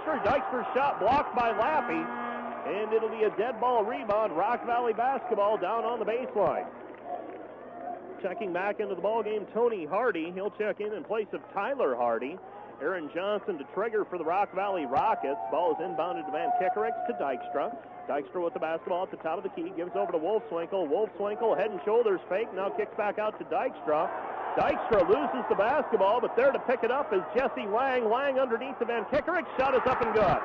Dykstra. Dykstra's shot blocked by Lappy, and it'll be a dead ball rebound. Rock Valley basketball down on the baseline. Checking back into the ball game, Tony Hardy. He'll check in place of Tyler Hardy. Aaron Johnson to trigger for the Rock Valley Rockets. Ball is inbounded to Van Kickerix to Dykstra. Dykstra with the basketball at the top of the key. Gives over to Wolfswinkel. Wolfswinkel head and shoulders fake. Now kicks back out to Dykstra. Dykstra loses the basketball, but there to pick it up is Jesse Lang. Lang underneath the Van Kickerix. Shot is up and good.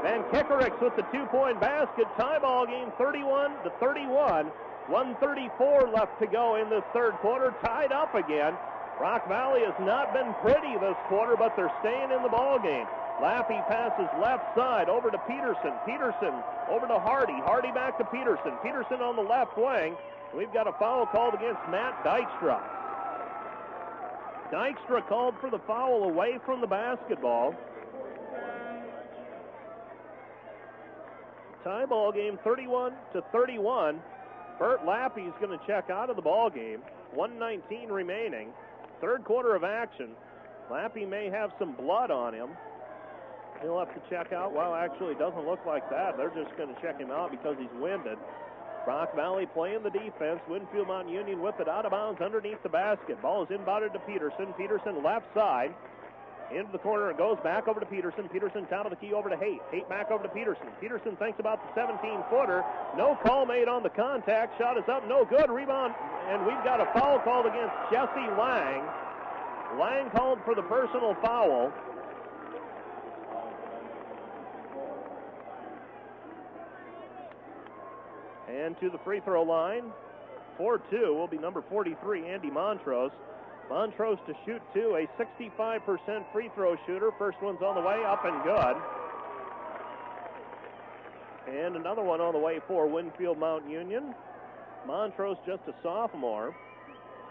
Van Kickerix with the two-point basket. Tie ball game 31-31. 1:34 left to go in this third quarter. Tied up again. Rock Valley has not been pretty this quarter, but they're staying in the ball game. Lappy passes left side over to Peterson. Peterson over to Hardy. Hardy back to Peterson. Peterson on the left wing. We've got a foul called against Matt Dykstra. Dykstra called for the foul away from the basketball. Tie ball game 31-31. Bert Lappy's going to check out of the ball game. 1:19 remaining. Third quarter of action. Lappy may have some blood on him. He'll have to check out. Well, actually, it doesn't look like that. They're just going to check him out because he's winded. Rock Valley playing the defense. Winfield Mount Union with it out of bounds underneath the basket. Ball is inbounded to Peterson. Peterson left side. Into the corner. It goes back over to Peterson. Peterson down to the key over to Haight. Haight back over to Peterson. Peterson thinks about the 17-footer. No call made on the contact. Shot is up. No good. Rebound. And we've got a foul called against Jesse Lang. Lang called for the personal foul. And to the free throw line, 4-2 will be number 43, Andy Montrose. Montrose to shoot two, a 65% free throw shooter. First one's on the way, up and good. And another one on the way for Winfield Mount Union. Montrose just a sophomore.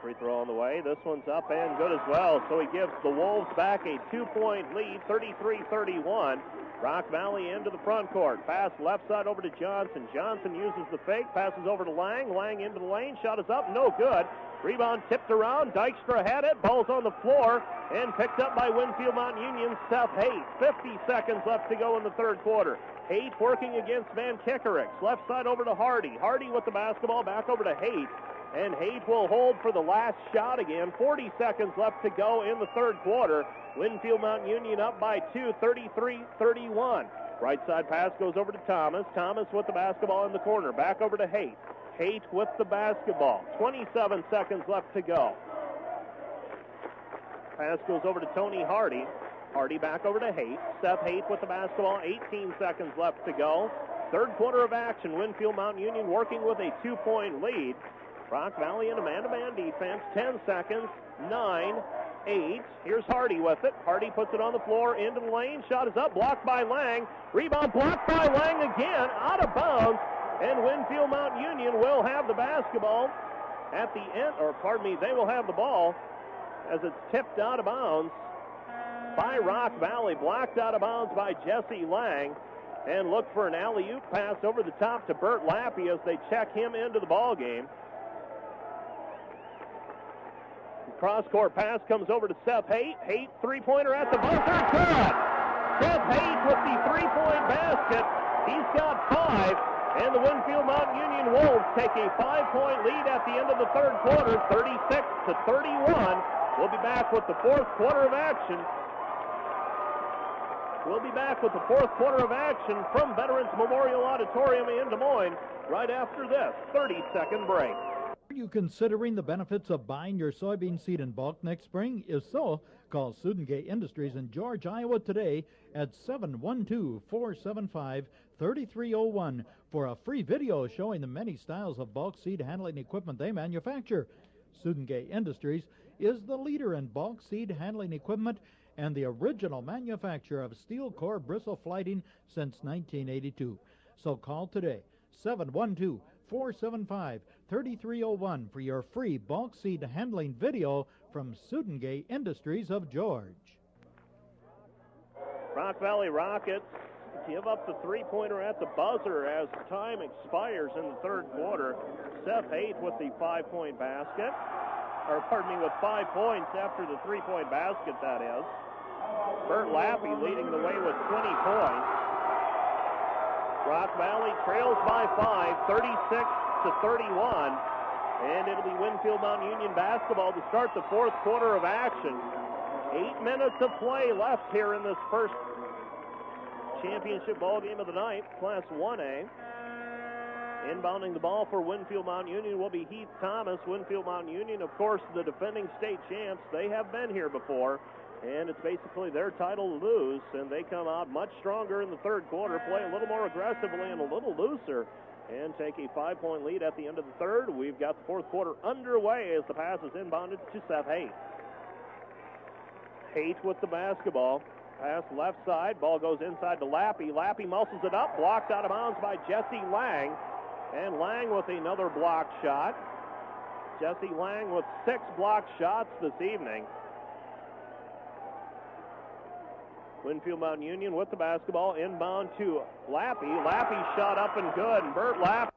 Free throw on the way. This one's up and good as well. So he gives the Wolves back a 2-point lead, 33-31. Rock Valley into the front court. Pass left side over to Johnson. Johnson uses the fake. Passes over to Lang. Lang into the lane. Shot is up. No good. Rebound tipped around. Dykstra had it. Ball's on the floor and picked up by Winfield Mount Union. Seth Haight. 50 seconds left to go in the third quarter. Haight working against Van Kickerix. Left side over to Hardy. Hardy with the basketball back over to Haight. And Haight will hold for the last shot again. 40 seconds left to go in the third quarter. Winfield Mount Union up by 2, 33-31. Right side pass goes over to Thomas. Thomas with the basketball in the corner. Back over to Haight. Haight with the basketball. 27 seconds left to go. Pass goes over to Tony Hardy. Hardy back over to Haight. Seth Haight with the basketball. 18 seconds left to go. Third quarter of action. Winfield Mount Union working with a 2-point lead. Rock Valley in a man-to-man defense. 10 seconds. 9, 8. Here's Hardy with it. Hardy puts it on the floor into the lane. Shot is up. Blocked by Lang. Rebound blocked by Lang again. Out of bounds. And Winfield Mount Union will have the basketball at the end. Or pardon me, they will have the ball as it's tipped out of bounds by Rock Valley. Blocked out of bounds by Jesse Lang. And look for an alley-oop pass over the top to Bert Lappy as they check him into the ball game. Cross-court pass comes over to Seth Haight. Haight, three-pointer at the buzzer. Good! Seth Haight with the three-point basket. He's got 5. And the Winfield Mount Union Wolves take a 5-point lead at the end of the third quarter, 36-31. We'll be back with the fourth quarter of action. We'll be back with the fourth quarter of action from Veterans Memorial Auditorium in Des Moines right after this 30-second break. Are you considering the benefits of buying your soybean seed in bulk next spring? If so, call Sudengay Industries in George, Iowa today at 712-475-3301 for a free video showing the many styles of bulk seed handling equipment they manufacture. Sudengay Industries is the leader in bulk seed handling equipment and the original manufacturer of steel core bristle flighting since 1982. So call today, 712-475-3301 for your free bulk seed handling video from Sudengay Industries of George. Rock Valley Rockets give up the three-pointer at the buzzer as time expires in the third quarter. Seth Haight with the 5-point basket. Or pardon me, with 5 points after the three-point basket, that is. Bert Lappy leading the way with 20 points. Rock Valley trails by 5, 36-31. And it'll be Winfield Mount Union basketball to start the fourth quarter of action. 8 minutes of play left here in this first championship ball game of the night, Class 1A. Inbounding the ball for Winfield Mount Union will be Heath Thomas. Winfield Mount Union, of course, the defending state champs. They have been here before, and it's basically their title to lose, and they come out much stronger in the third quarter, play a little more aggressively and a little looser, and take a 5-point lead at the end of the third. We've got the fourth quarter underway as the pass is inbounded to Seth Haight. Haight with the basketball. Pass left side. Ball goes inside to Lappy. Lappy muscles it up. Blocked out of bounds by Jesse Lang. And Lang with another blocked shot. Jesse Lang with 6 blocked shots this evening. Winfield Mountain Union with the basketball. Inbound to Lappy. Lappy shot up and good. And Bert Lappy.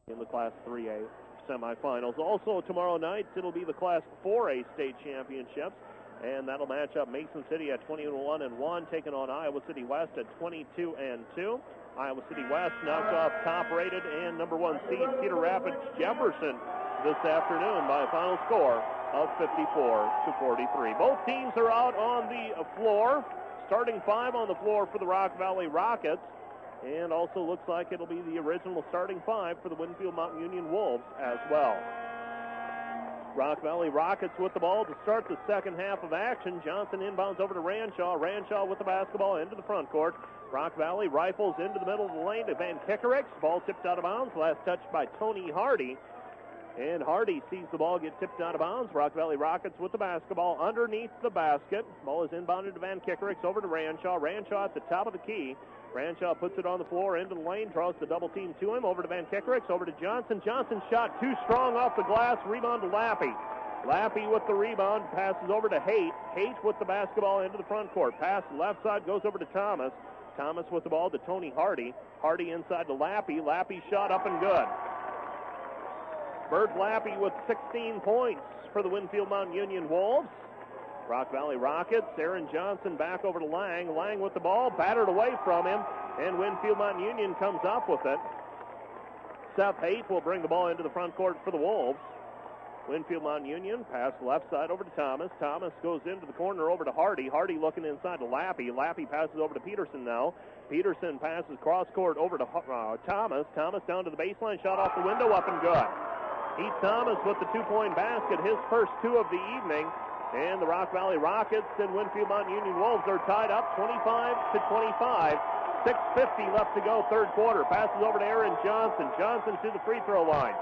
in the Class 3A semifinals. Also tomorrow night, it'll be the Class 4A state championships, and that'll match up Mason City at 21-1, taking on Iowa City West at 22-2. Iowa City West knocked off top-rated and number 1 seed Cedar Rapids Jefferson this afternoon by a final score of 54-43. Both teams are out on the floor. Starting 5 on the floor for the Rock Valley Rockets. And also looks like it'll be the original starting 5 for the Winfield Mountain Union Wolves as well. Rock Valley Rockets with the ball to start the second half of action. Johnson inbounds over to Ranshaw. Ranshaw with the basketball into the front court. Rock Valley rifles into the middle of the lane to Van Kickerix. Ball tipped out of bounds. Last touched by Tony Hardy. And Hardy sees the ball get tipped out of bounds. Rock Valley Rockets with the basketball underneath the basket. Ball is inbounded to Van Kickericks over to Ranshaw. Ranshaw at the top of the key. Ranshaw puts it on the floor into the lane, draws the double team to him. Over to Van Kickericks, over to Johnson. Johnson's shot too strong off the glass. Rebound to Lappy. Lappy with the rebound, passes over to Haight. Haight with the basketball into the front court. Pass left side goes over to Thomas. Thomas with the ball to Tony Hardy. Hardy inside to Lappy. Lappy shot up and good. Bert Lappy with 16 points for the Winfield Mount Union Wolves. Rock Valley Rockets, Aaron Johnson back over to Lang. Lang with the ball, battered away from him, and Winfield Mount Union comes up with it. Seth Haight will bring the ball into the front court for the Wolves. Winfield Mount Union, pass left side over to Thomas. Thomas goes into the corner over to Hardy. Hardy looking inside to Lappy. Lappy passes over to Peterson now. Peterson passes cross court over to Thomas. Thomas down to the baseline, shot off the window, up and good. Heath Thomas with the two-point basket, his first two of the evening. And the Rock Valley Rockets and Winfield Mount Union Wolves are tied up 25-25. 6:50 left to go, third quarter. Passes over to Aaron Johnson. Johnson to the free throw line.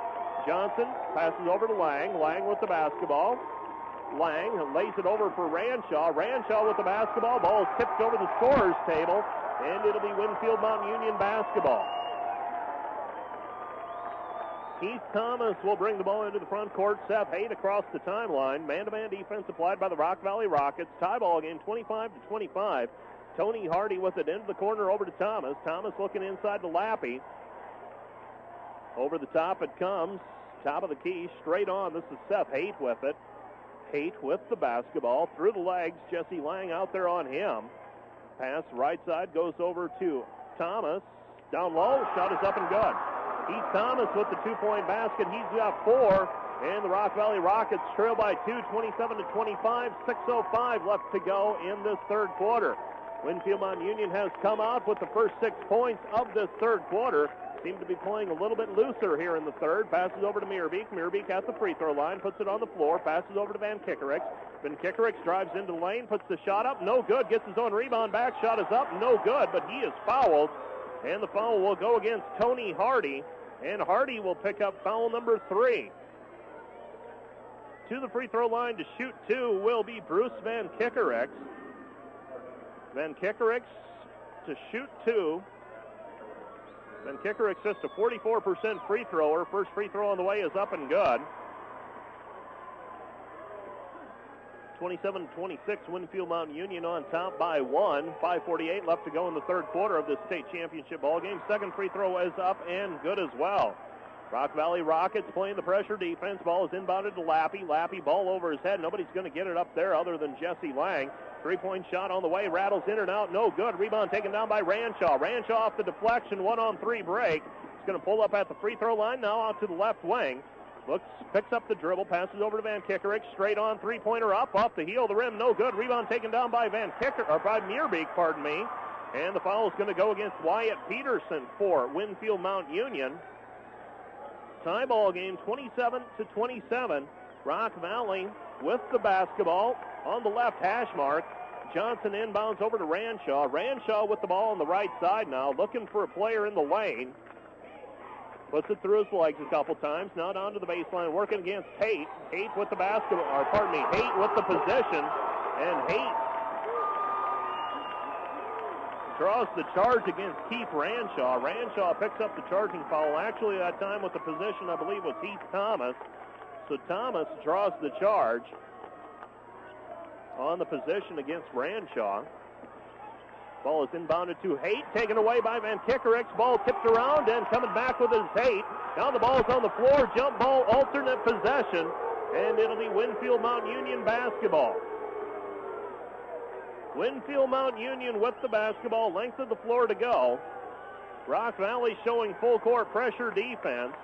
Johnson passes over to Lang. Lang with the basketball. Lang lays it over for Ranshaw. Ranshaw with the basketball. Ball is tipped over the scorer's table, and it'll be Winfield Mount Union basketball. Keith Thomas will bring the ball into the front court. Seth Haight across the timeline. Man-to-man defense applied by the Rock Valley Rockets. Tie ball game 25-25. Tony Hardy with it into the corner over to Thomas. Thomas looking inside to Lappy. Over the top it comes. Top of the key, straight on. This is Seth Haight with it. Haight with the basketball. Through the legs. Jesse Lang out there on him. Pass right side goes over to Thomas. Down low. Shot is up and good. Heath Thomas with the two-point basket. He's got four. And the Rock Valley Rockets trail by two, 27-25. 6:05 left to go in this third quarter. Winfield Mount Union has come out with the first 6 points of this third quarter. Seem to be playing a little bit looser here in the third. Passes over to Meerbeek. Meerbeek at the free throw line. Puts it on the floor. Passes over to Van Kickericks. Van Kickericks drives into the lane. Puts the shot up. No good. Gets his own rebound back. Shot is up. No good. But he is fouled. And the foul will go against Tony Hardy. And Hardy will pick up foul number 3. To the free throw line to shoot two will be Bruce Van Kickericks. Van Kickericks to shoot two. Van Kickericks just a 44% free thrower. First free throw on the way is up and good. 27-26, Winfield Mount Union on top by 1. 5:48 left to go in the third quarter of this state championship ball game. Second free throw is up and good as well. Rock Valley Rockets playing the pressure defense. Ball is inbounded to Lappy. Lappy, ball over his head. Nobody's going to get it up there other than Jesse Lang. Three-point shot on the way. Rattles in and out. No good. Rebound taken down by Ranshaw. Ranshaw off the deflection. 1-on-3 break. He's going to pull up at the free throw line. Now out to the left wing. Looks, picks up the dribble. Passes over to Van Kickericks. Straight on. Three-pointer up. Off the heel of the rim. No good. Rebound taken down by by Meerbeek, pardon me. And the foul is going to go against Wyatt Peterson for Winfield Mount Union. Tie ball game 27-27. Rock Valley with the basketball on the left hash mark. Johnson inbounds over to Ranshaw. Ranshaw with the ball on the right side now, looking for a player in the lane. Puts it through his legs a couple times. Now down to the baseline, working against Haight. Haight with the basketball, or pardon me, Haight with the possession. And Haight draws the charge against Keith Ranshaw. Ranshaw picks up the charging foul. Actually, that time with the position, I believe, was Heath Thomas. So Thomas draws the charge on the position against Ranshaw. Ball is inbounded to Haight, taken away by Van Kickericks. Ball tipped around and coming back with his Haight. Now the ball is on the floor. Jump ball, alternate possession. And it'll be Winfield Mount Union basketball. Winfield Mount Union with the basketball, length of the floor to go. Rock Valley showing full court pressure defense.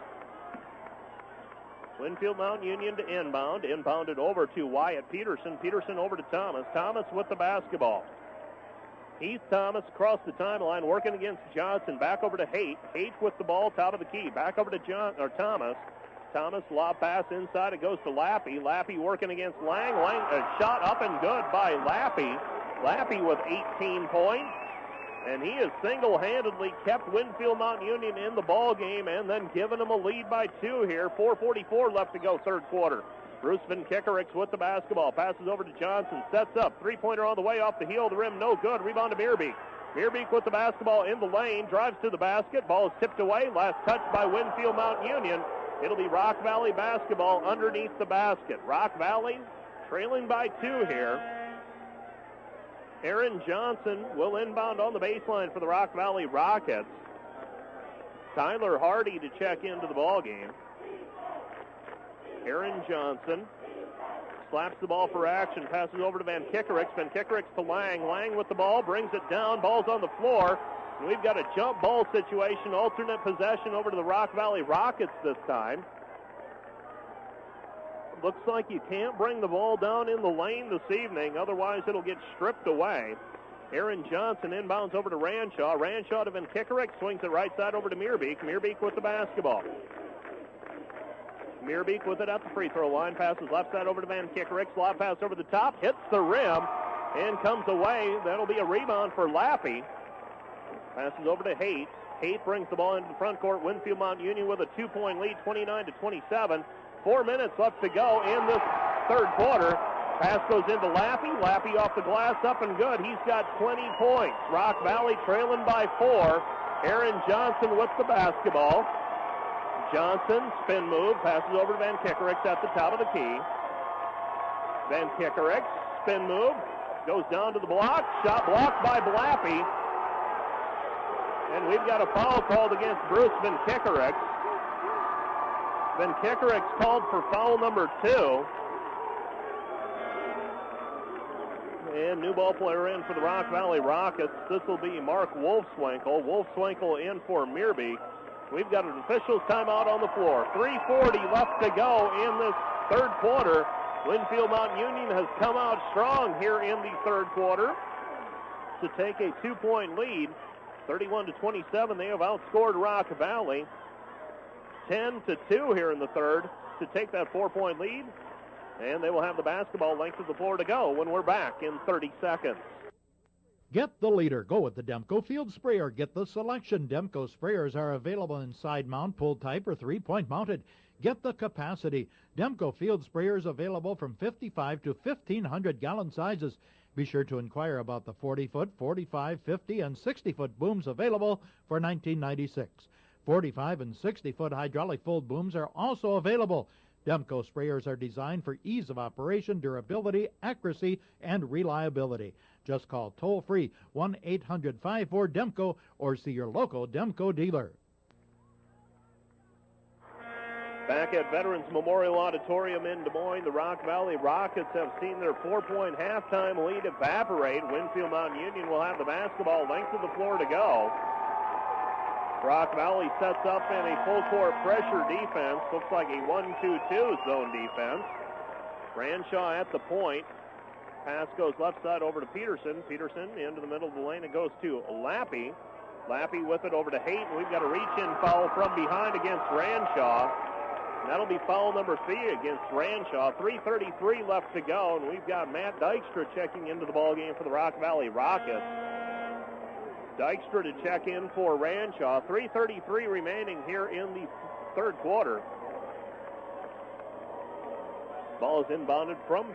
Winfield Mount Union to inbound. Inbounded over to Wyatt Peterson. Peterson over to Thomas. Thomas with the basketball. Heath Thomas across the timeline working against Johnson. Back over to Haight. Haight with the ball, top of the key. Back over to Thomas. Thomas, lob pass inside. It goes to Lappy. Lappy working against Lang. Lang, a shot up and good by Lappy. Lappy with 18 points. And he has single-handedly kept Winfield Mount Union in the ball game and then given them a lead by 2 here. 4:44 left to go, third quarter. Bruce Van Kickericks with the basketball. Passes over to Johnson. Sets up. Three-pointer on the way off the heel of the rim. No good. Rebound to Meerbeek. Meerbeek with the basketball in the lane. Drives to the basket. Ball is tipped away. Last touch by Winfield Mount Union. It'll be Rock Valley basketball underneath the basket. Rock Valley trailing by 2 here. Aaron Johnson will inbound on the baseline for the Rock Valley Rockets. Tyler Hardy to check into the ball game. Aaron Johnson slaps the ball for action, passes over to Van Kickericks. Van Kickericks to Lang. Lang with the ball, brings it down. Ball's on the floor. And we've got a jump ball situation, alternate possession over to the Rock Valley Rockets this time. Looks like you can't bring the ball down in the lane this evening, otherwise it'll get stripped away. Aaron Johnson inbounds over to Ranshaw. Ranshaw to Van Kickerick, swings it right side over to Meerbeek. Meerbeek with the basketball. Meerbeek with it at the free throw line. Passes left side over to Van Kickerick. Slot pass over the top, hits the rim, and comes away. That'll be a rebound for Lappy. Passes over to Haight. Haight brings the ball into the front court. Winfield Mount Union with a 2-point lead, 29-27. 4 minutes left to go in this third quarter. Pass goes into Lappy. Lappy off the glass, up and good. He's got 20 points. Rock Valley trailing by 4. Aaron Johnson with the basketball. Johnson, spin move, passes over to Van Kickericks at the top of the key. Van Kickericks, spin move, goes down to the block. Shot blocked by Lappy. And we've got a foul called against Bruce Van Kickericks. Van Kickericks called for foul number 2. And new ball player in for the Rock Valley Rockets. This will be Mark Wolfswinkel. Wolfswinkel in for Meerbeek. We've got an official's timeout on the floor. 3:40 left to go in this third quarter. Winfield Mount Union has come out strong here in the third quarter to take a 2-point lead. 31-27, they have outscored Rock Valley. 10-2 here in the third to take that 4-point lead. And they will have the basketball length of the floor to go when we're back in 30 seconds. Get the leader. Go with the Demko Field Sprayer. Get the selection. Demko sprayers are available in side mount, pull type, or 3-point mounted. Get the capacity. Demko Field Sprayers available from 55 to 1,500 gallon sizes. Be sure to inquire about the 40-foot, 45, 50, and 60-foot booms available for $19.96. 45 and 60-foot hydraulic full booms are also available. Demko sprayers are designed for ease of operation, durability, accuracy, and reliability. Just call toll-free 1-800-54-DEMCO or see your local Demko dealer. Back at Veterans Memorial Auditorium in Des Moines, the Rock Valley Rockets have seen their 4-point halftime lead evaporate. Winfield Mount Union will have the basketball, length of the floor to go. Rock Valley sets up in a full-court pressure defense. Looks like a 1-2-2 zone defense. Ranshaw at the point. Pass goes left side over to Peterson. Peterson into the middle of the lane. It goes to Lappy. Lappy with it over to Haight. And we've got a reach-in foul from behind against Ranshaw. And that'll be foul number 3 against Ranshaw. 3:33 left to go. And we've got Matt Dykstra checking into the ballgame for the Rock Valley Rockets. Dykstra to check in for Ranshaw. 3:33 remaining here in the third quarter. Ball is inbounded from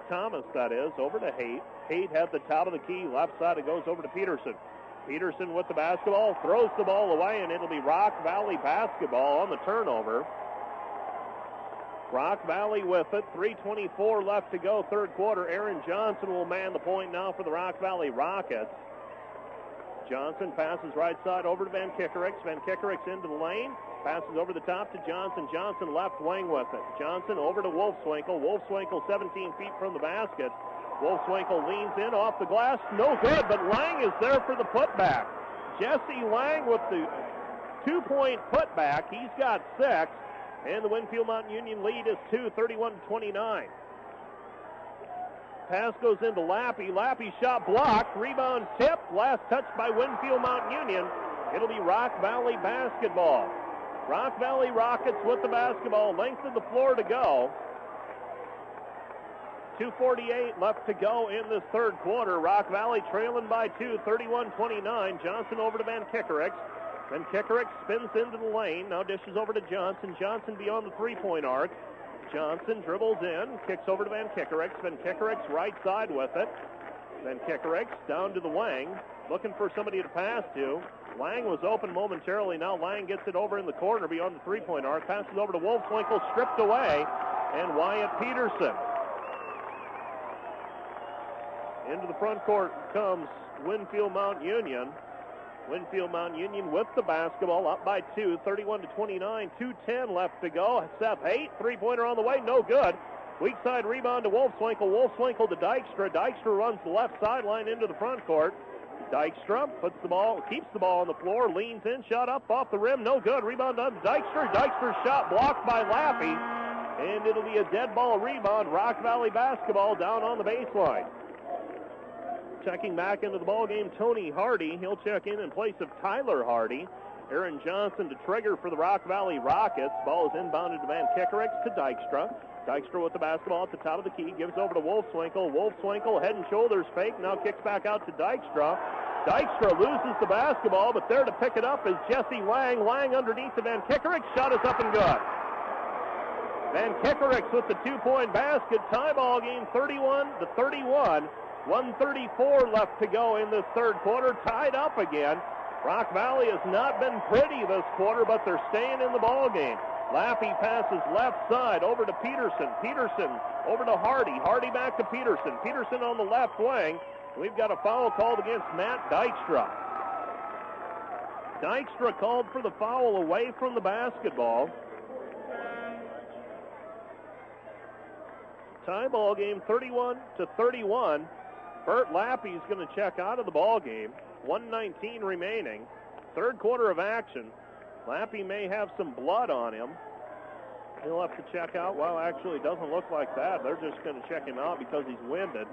Thomas, that is, over to Haight. Haight at the top of the key, left side. It goes over to Peterson. Peterson with the basketball, throws the ball away, and it'll be Rock Valley basketball on the turnover. Rock Valley with it. 3:24 left to go, third quarter. Aaron Johnson will man the point now for the Rock Valley Rockets. Johnson passes right side over to Van Kickericks. Van Kickericks into the lane. Passes over the top to Johnson. Johnson left wing with it. Johnson over to Wolfswinkel. Wolfswinkel 17 feet from the basket. Wolfswinkel leans in off the glass. No good, but Lang is there for the putback. Jesse Lang with the 2-point putback. He's got 6. And the Winfield Mountain Union lead is 2, 31-29. Pass goes into Lappy. Lappy shot blocked. Rebound tipped. Last touch by Winfield Mountain Union. It'll be Rock Valley basketball. Rock Valley Rockets with the basketball. Length of the floor to go. 2:48 left to go in this third quarter. Rock Valley trailing by 2, 31-29. Johnson over to Van Kickerix. Van Kickerix spins into the lane. Now dishes over to Johnson. Johnson beyond the three-point arc. Johnson dribbles in, kicks over to Van Kickerix. Van Kickerix right side with it. Van Kickerix down to the wing, looking for somebody to pass to. Lang was open momentarily. Now Lang gets it over in the corner beyond the three-point arc. Passes over to Wolfswinkel, stripped away, and Wyatt Peterson. Into the front court comes Winfield Mount Union. Winfield Mount Union with the basketball, up by 2, 31-29, 2:10 left to go. Seth Haight, three-pointer on the way, no good. Weak side rebound to Wolfswinkel. Wolfswinkel to Dykstra. Dykstra runs the left sideline into the front court. Dykstra keeps the ball on the floor, leans in, shot up off the rim, no good. Rebound on Dykstra. Dykstra's shot blocked by Lappy, and it'll be a dead ball rebound. Rock Valley basketball down on the baseline. Checking back into the ballgame, Tony Hardy. He'll check in place of Tyler Hardy. Aaron Johnson to trigger for the Rock Valley Rockets. Ball is inbounded to Van Kickerix to Dykstra. Dykstra with the basketball at the top of the key. Gives over to Wolfswinkel. Wolfswinkel head and shoulders fake. Now kicks back out to Dykstra. Dykstra loses the basketball, but there to pick it up is Jesse Lang. Lang underneath to Van Kickerix. Shot is up and good. Van Kickerix with the two-point basket. Tie ball game 31-31. 1:34 left to go in this third quarter. Tied up again. Rock Valley has not been pretty this quarter, but they're staying in the ball game. Lappy passes left side over to Peterson. Peterson over to Hardy. Hardy back to Peterson. Peterson on the left wing. We've got a foul called against Matt Dykstra. Dykstra called for the foul away from the basketball. Tie ball game 31-31. Bert Lappy's going to check out of the ball game. 1:19 remaining. Third quarter of action. Lappy may have some blood on him. He'll have to check out. Well, actually, it doesn't look like that. They're just going to check him out because he's winded.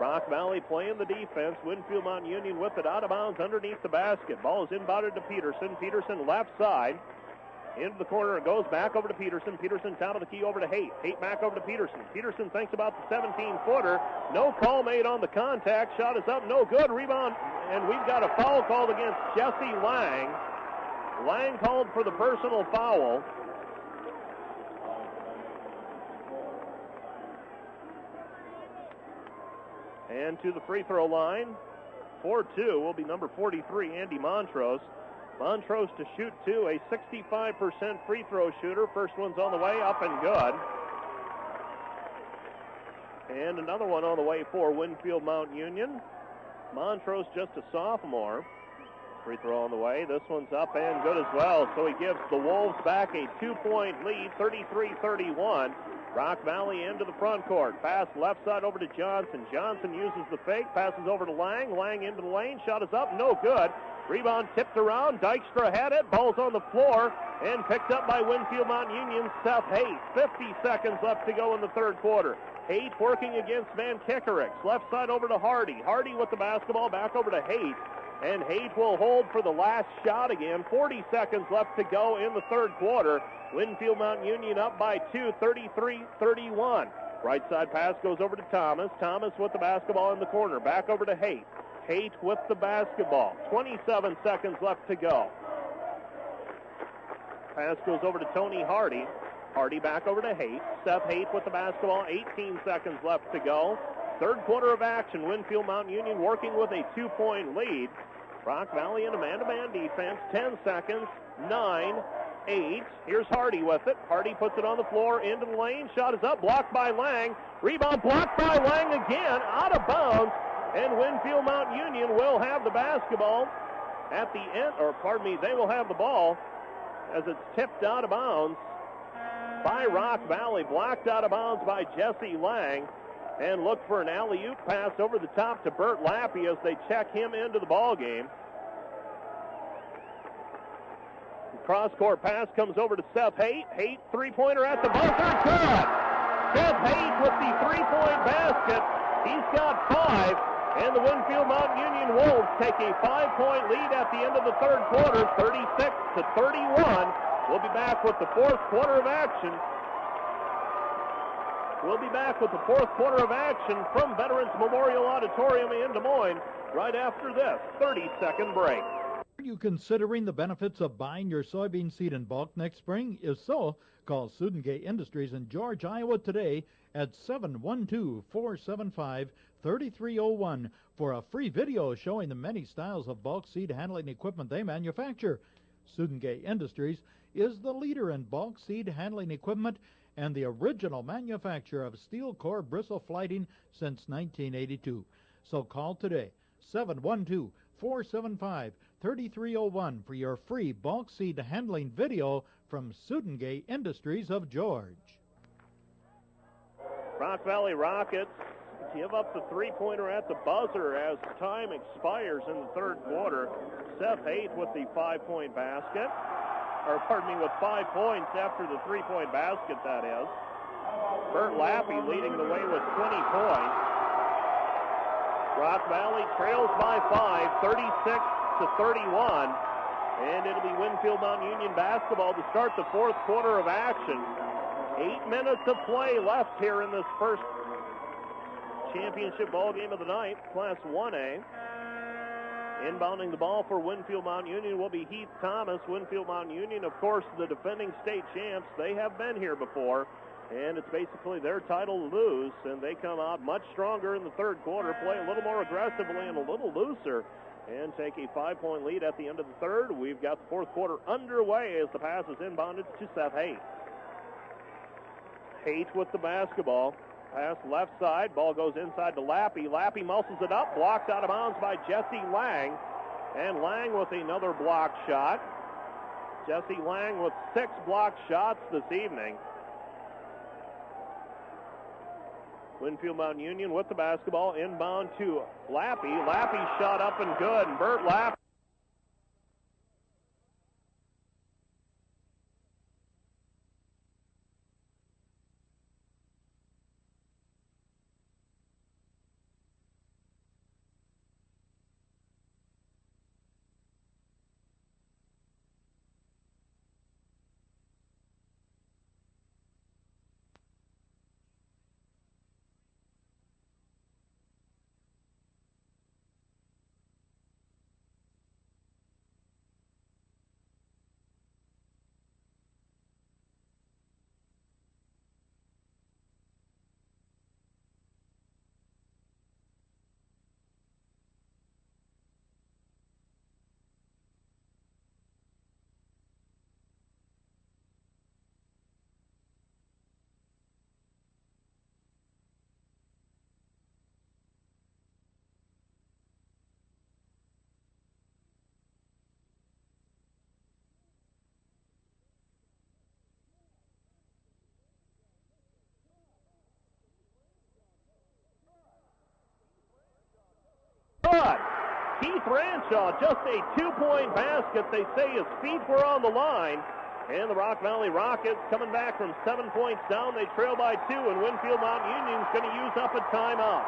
Rock Valley playing the defense. Winfield Mount Union with it out of bounds underneath the basket. Ball is inbounded to Peterson. Peterson left side. Into the corner, it goes back over to Peterson. Peterson down of the key over to Haight. Haight back over to Peterson. Peterson thinks about the 17-footer. No call made on the contact. Shot is up, no good. Rebound, and we've got a foul called against Jesse Lang. Lang called for the personal foul. And to the free throw line, 4-2 will be number 43, Andy Montrose. Montrose to shoot two, a 65% free throw shooter. First one's on the way, up and good. And another one on the way for Winfield Mount Union. Montrose just a sophomore. Free throw on the way. This one's up and good as well. So he gives the Wolves back a 2-point lead, 33-31. Rock Valley into the front court. Pass left side over to Johnson. Johnson uses the fake, passes over to Lang. Lang into the lane. Shot is up, no good. Rebound tipped around. Dykstra had it. Ball's on the floor and picked up by Winfield Mount Union. Seth Haight. 50 seconds left to go in the third quarter. Haight working against Van Kickerix. Left side over to Hardy. Hardy with the basketball back over to Haight. And Haight will hold for the last shot again. 40 seconds left to go in the third quarter. Winfield Mount Union up by 2, 33-31. Right side pass goes over to Thomas. Thomas with the basketball in the corner. Back over to Haight. Haight with the basketball. 27 seconds left to go. Pass goes over to Tony Hardy. Hardy back over to Haight. Seth Haight with the basketball. 18 seconds left to go. Third quarter of action. Winfield Mount Union working with a 2-point lead. Rock Valley in a man-to-man defense. 10 seconds. 9, 8. Here's Hardy with it. Hardy puts it on the floor into the lane. Shot is up. Blocked by Lang. Rebound blocked by Lang again. Out of bounds. And Winfield Mount Union will have the basketball at the end, they will have the ball as it's tipped out of bounds by Rock Valley. Blocked out of bounds by Jesse Lang. And look for an alley-oop pass over the top to Bert Lappy as they check him into the ball game. Cross-court pass comes over to Seth Haight. Haight, three-pointer at the buzzer. Good! Seth Haight with the three-point basket. He's got 5. And the Winfield Mount Union Wolves take a 5-point lead at the end of the third quarter, 36-31. We'll be back with the fourth quarter of action We'll be back with the fourth quarter of action from Veterans Memorial Auditorium in Des Moines right after this 30-second break. Are you considering the benefits of buying your soybean seed in bulk next spring? If so, call Sudengate Industries in George, Iowa today at 712-475-3301 for a free video showing the many styles of bulk seed handling equipment they manufacture. Sudengate Industries is the leader in bulk seed handling equipment and the original manufacturer of steel core bristle flighting since 1982. So call today, 712-475-3301 for your free bulk seed handling video from Sudengate Industries of George. Rock Valley Rockets give up the three-pointer at the buzzer as time expires in the third quarter. Seth Haight with the 5-point basket. With 5 points after the three-point basket, that is. Bert Lappy leading the way with 20 points. Rock Valley trails by 5, 36-31. And it'll be Winfield Mount Union basketball to start the fourth quarter of action. 8 minutes of play left here in this first championship ball game of the night, Class 1A. Inbounding the ball for Winfield Mount Union will be Heath Thomas. Winfield Mount Union, of course, the defending state champs. They have been here before, and it's basically their title to lose, and they come out much stronger in the third quarter, play a little more aggressively and a little looser, and take a 5-point lead at the end of the third. We've got the fourth quarter underway as the pass is inbounded to Seth Haight. Haight with the basketball. Pass left side. Ball goes inside to Lappy. Lappy muscles it up. Blocked out of bounds by Jesse Lang. And Lang with another block shot. Jesse Lang with 6 block shots this evening. Winfield Mount Union with the basketball. Inbound to Lappy. Lappy shot up and good. And Bert Lappy. Good. Keith Ranshaw, just a 2-point basket. They say his feet were on the line. And the Rock Valley Rockets coming back from 7 points down. They trail by 2, and Winfield Mount Union's going to use up a timeout.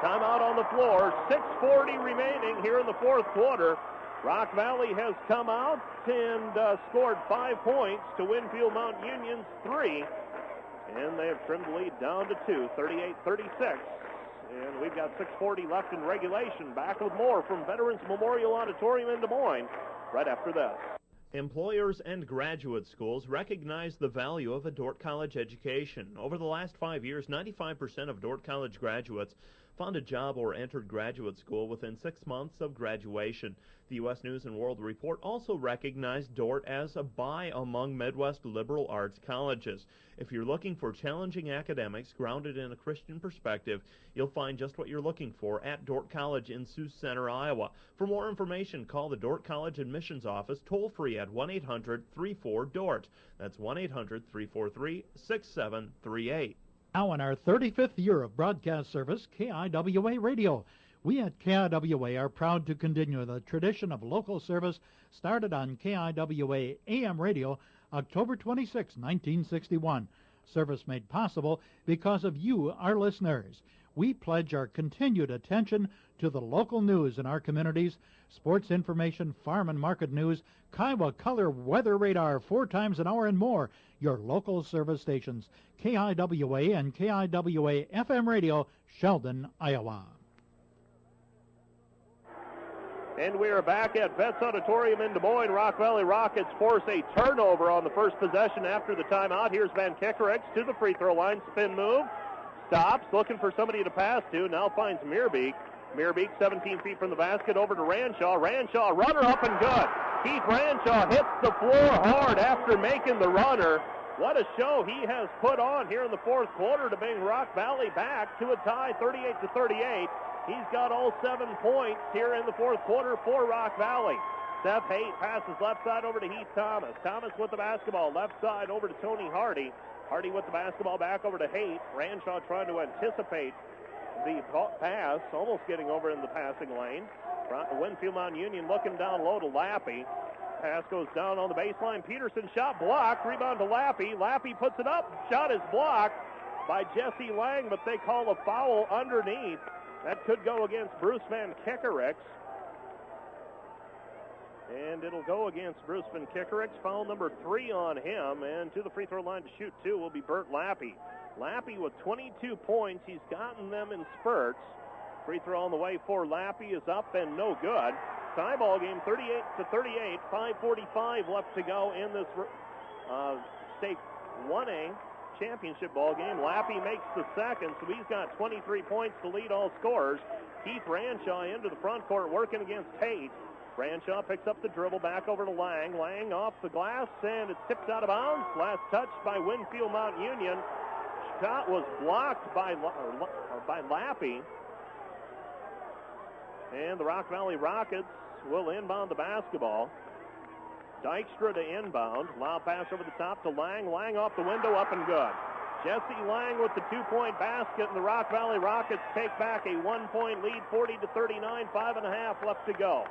Timeout on the floor. 6:40 remaining here in the fourth quarter. Rock Valley has come out and scored 5 points to Winfield Mount Union's 3. And they have trimmed the lead down to 2, 38-36. And we've got 6:40 left in regulation. Back with more from Veterans Memorial Auditorium in Des Moines right after this. Employers and graduate schools recognize the value of a Dordt College education. Over the last 5 years, 95% of Dordt College graduates found a job or entered graduate school within 6 months of graduation. The U.S. News & World Report also recognized Dordt as a buy among Midwest liberal arts colleges. If you're looking for challenging academics grounded in a Christian perspective, you'll find just what you're looking for at Dordt College in Sioux Center, Iowa. For more information, call the Dordt College Admissions Office toll-free at 1-800-34-DORT. That's 1-800-343-6738. Now in our 35th year of broadcast service, KIWA Radio. We at KIWA are proud to continue the tradition of local service started on KIWA AM radio October 26, 1961. Service made possible because of you, our listeners. we pledge our continued attention to the local news in our communities, sports information, farm and market news, KIWA color weather radar 4 times an hour and more. Your local service stations, KIWA and KIWA FM radio, Sheldon, Iowa. And we are back at Vets Auditorium in Des Moines. Rock Valley Rockets force a turnover on the first possession after the timeout. Here's Van Kickerix to the free throw line. Spin move. Stops, looking for somebody to pass to. Now finds Meerbeek. Meerbeek 17 feet from the basket over to Ranshaw. Ranshaw, runner up and good. Keith Ranshaw hits the floor hard after making the runner. What a show he has put on here in the fourth quarter to bring Rock Valley back to a tie, 38-38. He's got all 7 points here in the fourth quarter for Rock Valley. Seth Haight passes left side over to Heath Thomas. Thomas with the basketball, left side over to Tony Hardy. Hardy with the basketball back over to Haight. Ranshaw trying to anticipate the pass, almost getting over in the passing lane. Winfield Mount Union looking down low to Lappy. Pass goes down on the baseline. Peterson shot blocked. Rebound to Lappy. Lappy puts it up. Shot is blocked by Jesse Lang, but they call a foul underneath. That could go against Bruce Van Kickerix. And it'll go against Bruce Van Kickerix. Foul number 3 on him. And to the free throw line to shoot 2 will be Bert Lappy. Lappy with 22 points. He's gotten them in spurts. Free throw on the way for Lappy is up and no good. Tie ball game 38-38. 5:45 left to go in this state 1A championship ball game. Lappy makes the second, so he's got 23 points to lead all scorers. Keith Ranshaw into the front court working against Tate. Ranshaw picks up the dribble back over to Lang. Lang off the glass, and it's tipped out of bounds. Last touch by Winfield Mount Union. Shot was blocked by Lappy. And the Rock Valley Rockets will inbound the basketball. Dykstra to inbound. Lob pass over the top to Lang. Lang off the window, up and good. Jesse Lang with the 2-point basket, and the Rock Valley Rockets take back a 1-point lead, 40-39, 5.5 left to go.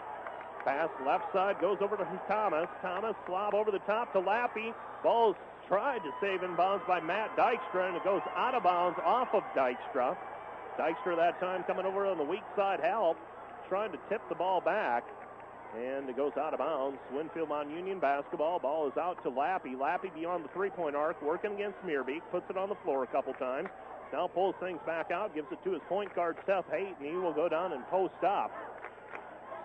Pass left side goes over to Thomas. Thomas slob over the top to Lappy. Ball's tried to save in bounds by Matt Dykstra, and it goes out of bounds off of Dykstra. Dykstra that time coming over on the weak side help, trying to tip the ball back. And it goes out of bounds. Winfield Mount Union basketball. Ball is out to Lappy. Lappy beyond the three-point arc, working against Meerbeek. Puts it on the floor a couple times. Now pulls things back out, gives it to his point guard, Seth Haight, and he will go down and post up.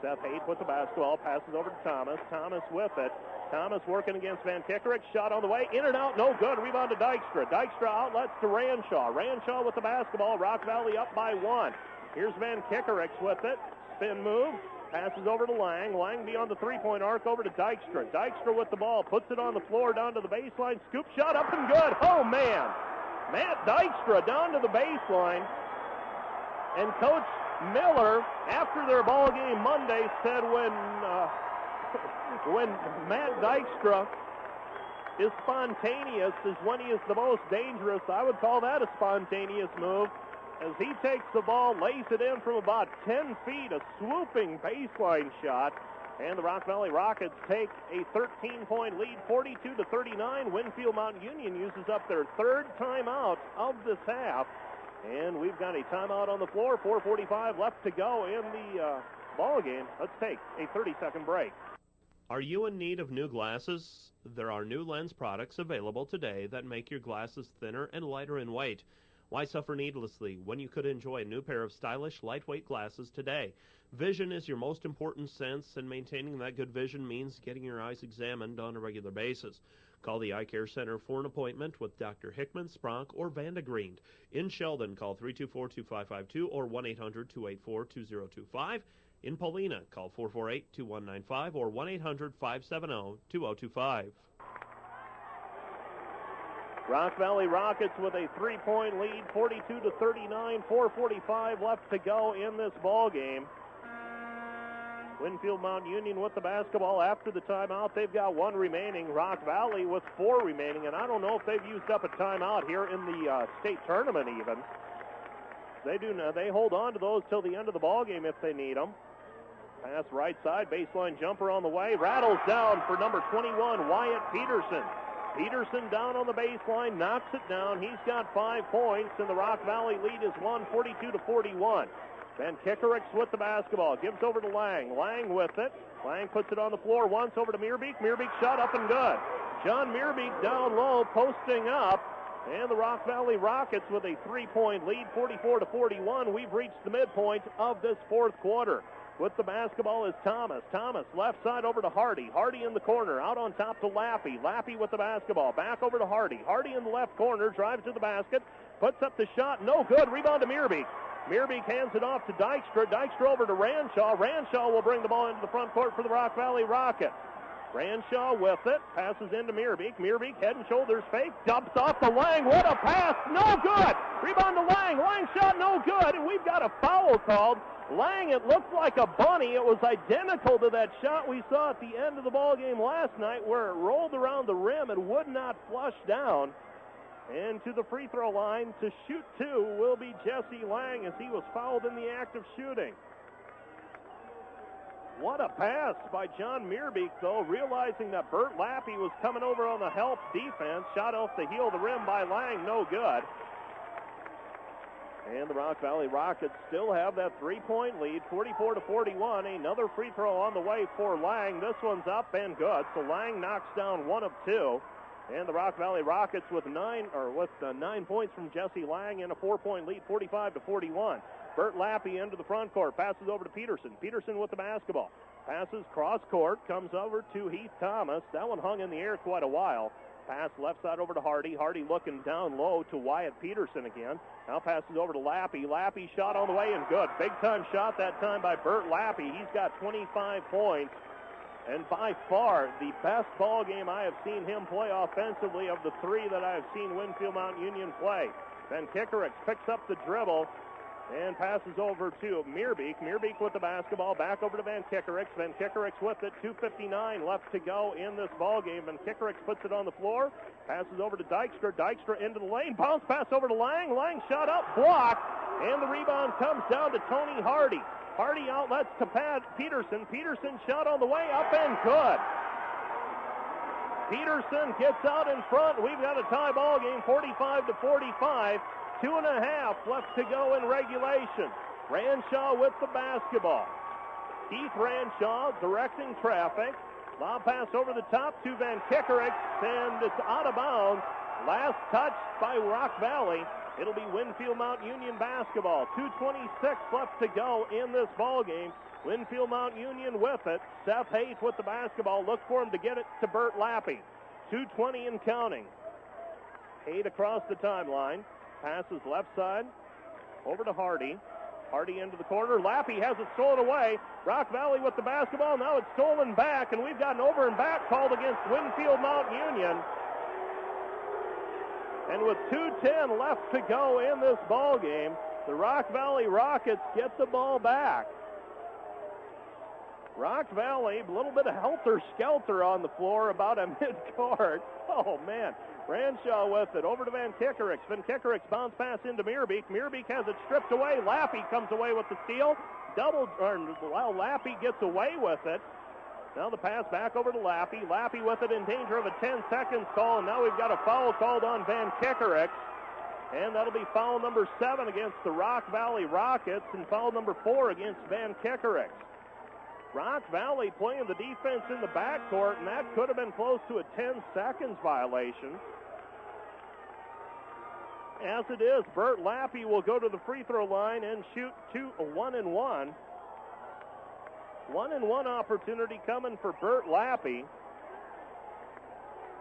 Seth Haight with the basketball, passes over to Thomas. Thomas with it. Thomas working against Van Kickerix. Shot on the way. In and out, no good. Rebound to Dykstra. Dykstra outlets to Ranshaw. Ranshaw with the basketball. Rock Valley up by 1. Here's Van Kickerix with it. Spin move. Passes over to Lang. Lang beyond the three-point arc over to Dykstra. Dykstra with the ball. Puts it on the floor down to the baseline. Scoop shot up and good. Oh, man. Matt Dykstra down to the baseline. And Coach Miller, after their ball game Monday, said when Matt Dykstra is spontaneous is when he is the most dangerous. I would call that a spontaneous move. As he takes the ball, lays it in from about 10 feet, a swooping baseline shot. And the Rock Valley Rockets take a 13-point lead, 42-39. Winfield Mount Union uses up their 3rd timeout of this half. And we've got a timeout on the floor, 4:45 left to go in the ball game. Let's take a 30-second break. Are you in need of new glasses? There are new lens products available today that make your glasses thinner and lighter in weight. Why suffer needlessly when you could enjoy a new pair of stylish, lightweight glasses today? Vision is your most important sense, and maintaining that good vision means getting your eyes examined on a regular basis. Call the Eye Care Center for an appointment with Dr. Hickman, Spronk, or Vandegreen. In Sheldon, call 324-2552 or 1-800-284-2025. In Paulina, call 448-2195 or 1-800-570-2025. Rock Valley Rockets with a 3-point lead, 42-39, 4:45 left to go in this ball game. Winfield Mount Union with the basketball after the timeout. They've got 1 remaining. Rock Valley with 4 remaining, and I don't know if they've used up a timeout here in the state tournament even. They do now. They hold on to those till the end of the ball game if they need them. Pass right side, baseline jumper on the way. Rattles down for number 21, Wyatt Peterson. Peterson down on the baseline, knocks it down. He's got 5 points, and the Rock Valley lead is 42-41. Van Kickericks with the basketball, gives over to Lang. Lang with it. Lang puts it on the floor once, over to Meerbeek. Meerbeek shot up and good. John Meerbeek down low, posting up. And the Rock Valley Rockets with a 3-point lead, 44-41. We've reached the midpoint of this fourth quarter. With the basketball is Thomas. Thomas left side over to Hardy. Hardy in the corner, out on top to Lappy. Lappy with the basketball, back over to Hardy. Hardy in the left corner, drives to the basket, puts up the shot, no good. Rebound to Meerbeek. Meerbeek hands it off to Dykstra. Dykstra over to Ranshaw. Ranshaw will bring the ball into the front court for the Rock Valley Rockets. Ranshaw with it, passes into Meerbeek. Meerbeek head and shoulders fake, dumps off to Lang. What a pass, no good. Rebound to Lang. Lang shot no good, and we've got a foul called. Lang, it looked like a bunny. It was identical to that shot we saw at the end of the ball game last night where it rolled around the rim and would not flush down. And to the free throw line to shoot two will be Jesse Lang as he was fouled in the act of shooting. What a pass by John Meerbeek, though, realizing that Bert Lappy was coming over on the help defense. Shot off the heel of the rim by Lang, no good. And the Rock Valley Rockets still have that 3-point lead, 44-41. Another free throw on the way for Lang. This one's up and good. So Lang knocks down 1 of 2. And the Rock Valley Rockets with 9 points from Jesse Lang and a 4-point lead, 45-41. Bert Lappy into the front court, passes over to Peterson. Peterson with the basketball. Passes cross court, comes over to Heath Thomas. That one hung in the air quite a while. Pass left side over to Hardy. Hardy looking down low to Wyatt Peterson again. Now passes over to Lappy. Lappy shot on the way and good. Big time shot that time by Bert Lappy. He's got 25 points. And by far the best ball game I have seen him play offensively of the 3 that I have seen Winfield Mount Union play. Van Kickericks picks up the dribble and passes over to Meerbeek. Meerbeek with the basketball, back over to Van Kickericks. Van Kickericks with it, 2:59 left to go in this ball game. Van Kickericks puts it on the floor, passes over to Dykstra. Dykstra into the lane, bounce pass over to Lang. Lang shot up, blocked, and the rebound comes down to Tony Hardy. Hardy outlets to Peterson. Peterson shot on the way, up and good. Peterson gets out in front. We've got a tie ball game, 45-45. 2.5 left to go in regulation. Ranshaw with the basketball. Keith Ranshaw directing traffic. Lob pass over the top to Van Kickericks, and it's out of bounds. Last touch by Rock Valley. It'll be Winfield Mount Union basketball. 2:26 left to go in this ball game. Winfield Mount Union with it. Seth Hayes with the basketball. Look for him to get it to Bert Lappy. 2:20 and counting. Hayes across the timeline. Passes left side over to Hardy. Hardy into the corner. Lappy has it stolen away. Rock Valley with the basketball. Now it's stolen back, and we've got an over and back called against Winfield Mount Union. And with 2:10 left to go in this ball game, the Rock Valley Rockets get the ball back. Rock Valley, a little bit of helter-skelter on the floor about a mid-court. Oh, man. Ranshaw with it, over to Van Kickericks. Van Kickericks bounce pass into Meerbeek. Meerbeek has it stripped away. Lappy comes away with the steal. Lappy gets away with it. Now the pass back over to Lappy. Lappy with it in danger of a 10-seconds call, and now we've got a foul called on Van Kickericks. And that'll be foul number 7 against the Rock Valley Rockets and foul number 4 against Van Kickericks. Rock Valley playing the defense in the backcourt, and that could have been close to a 10-seconds violation. As it is, Bert Lappy will go to the free throw line and shoot 1-and-1. 1-and-1 opportunity coming for Bert Lappy.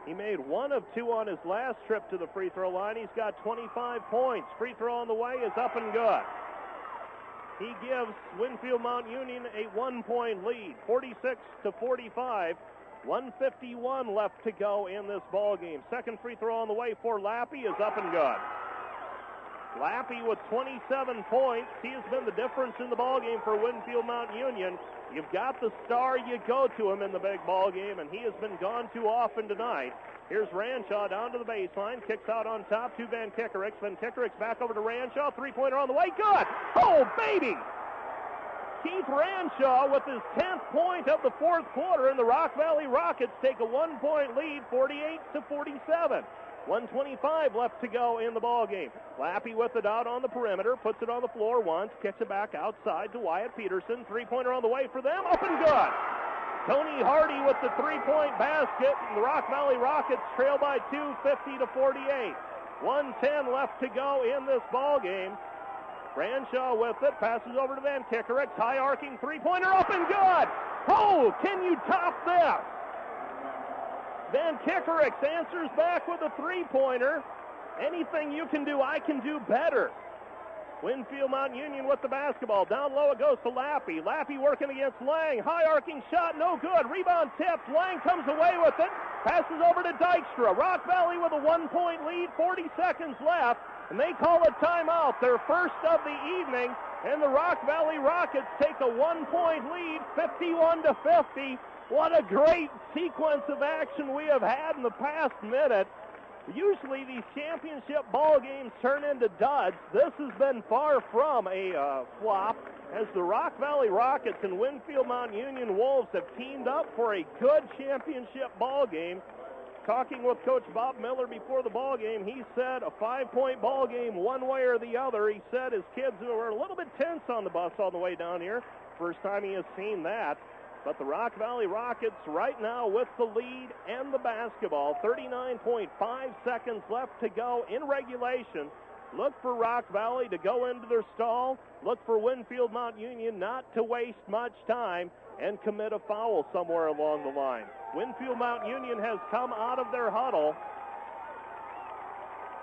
He made 1 of 2 on his last trip to the free throw line. He's got 25 points. Free throw on the way is up and good. He gives Winfield Mount Union a 1-point lead, 46-45. 1:51 left to go in this ball game. Second free throw on the way for Lappy is up and good. Lappy with 27 points. He has been the difference in the ball game for Winfield Mount Union. You've got the star, you go to him in the big ball game, and he has been gone too often tonight. Here's Ranshaw down to the baseline, kicks out on top to Van Kickericks. Van Kickericks back over to Ranshaw, three-pointer on the way, good! Oh, baby! Keith Ranshaw with his 10th point of the fourth quarter, and the Rock Valley Rockets take a 1-point lead, 48-47. 1:25 left to go in the ball game. Lappy with it out on the perimeter, puts it on the floor once, kicks it back outside to Wyatt Peterson. Three-pointer on the way for them, up and good. Tony Hardy with the three-point basket, and the Rock Valley Rockets trail by 2, 50-48. 1:10 left to go in this ball game. Ranshaw with it, passes over to Van Kickerix, high arcing three-pointer, up and good. Oh, can you top this? Van Kickerix answers back with a three-pointer. Anything you can do, I can do better. Winfield Mount Union with the basketball. Down low it goes to Lappy. Lappy working against Lang. High arcing shot, no good. Rebound tipped. Lang comes away with it. Passes over to Dykstra. Rock Valley with a 1-point lead, 40 seconds left. And they call a timeout, their first of the evening. And the Rock Valley Rockets take a 1-point lead, 51-50. What a great sequence of action we have had in the past minute. Usually these championship ball games turn into duds. This has been far from a flop, as the Rock Valley Rockets and Winfield Mount Union Wolves have teamed up for a good championship ball game. Talking with Coach Bob Miller before the ball game, he said a 5-point ball game one way or the other. He said his kids were a little bit tense on the bus on the way down here. First time he has seen that. But the Rock Valley Rockets right now with the lead and the basketball. 39.5 seconds left to go in regulation. Look for Rock Valley to go into their stall. Look for Winfield Mount Union not to waste much time and commit a foul somewhere along the line. Winfield Mount Union has come out of their huddle.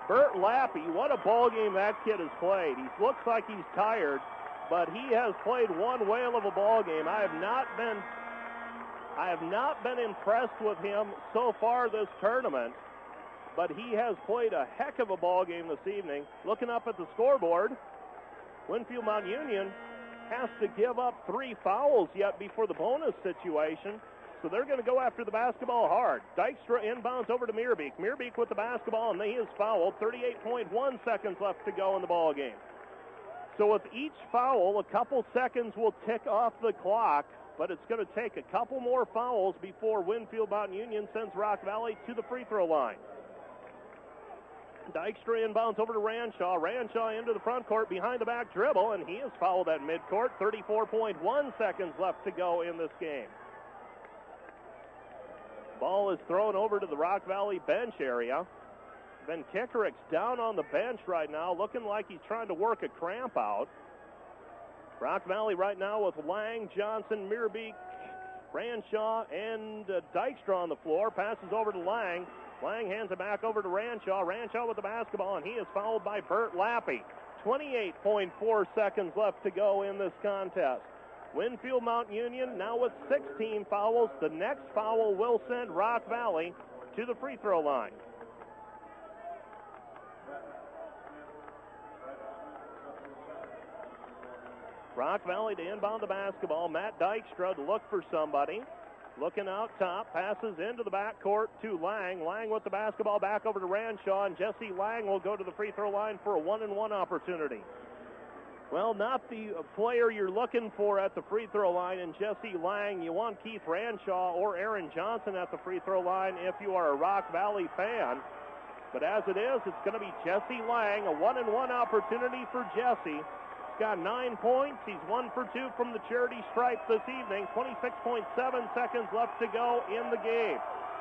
Bert Lappy, what a ball game that kid has played. He looks like he's tired, but he has played one whale of a ball game. I have not been impressed with him so far this tournament, but he has played a heck of a ball game this evening. Looking up at the scoreboard, Winfield Mount Union has to give up 3 fouls yet before the bonus situation, so they're going to go after the basketball hard. Dykstra inbounds over to Meerbeek. Meerbeek with the basketball, and he is fouled. 38.1 seconds left to go in the ball game. So with each foul, a couple seconds will tick off the clock, but it's going to take a couple more fouls before Winfield Mountain Union sends Rock Valley to the free throw line. Dykstra inbounds over to Ranshaw. Ranshaw into the front court behind the back dribble, and he is fouled at midcourt. 34.1 seconds left to go in this game. Ball is thrown over to the Rock Valley bench area. Van Kickerix down on the bench right now, looking like he's trying to work a cramp out. Rock Valley right now with Lang, Johnson, Meerbeek, Ranshaw, and Dykstra on the floor. Passes over to Lang. Lang hands it back over to Ranshaw. Ranshaw with the basketball, and he is fouled by Bert Lappy. 28.4 seconds left to go in this contest. Winfield Mount Union now with 16 fouls. The next foul will send Rock Valley to the free throw line. Rock Valley to inbound the basketball. Matt Dykstra to look for somebody. Looking out top, passes into the backcourt to Lang. Lang with the basketball back over to Ranshaw, and Jesse Lang will go to the free throw line for a 1-and-1 opportunity. Well, not the player you're looking for at the free throw line in Jesse Lang. You want Keith Ranshaw or Aaron Johnson at the free throw line if you are a Rock Valley fan. But as it is, it's going to be Jesse Lang, a 1-and-1 opportunity for Jesse. Got 9 points. He's 1 for 2 from the charity stripe this evening. 26.7 seconds left to go in the game.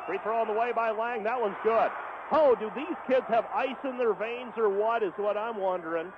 Free throw on the way by Lang. That one's good. Oh, do these kids have ice in their veins or what is what I'm wondering.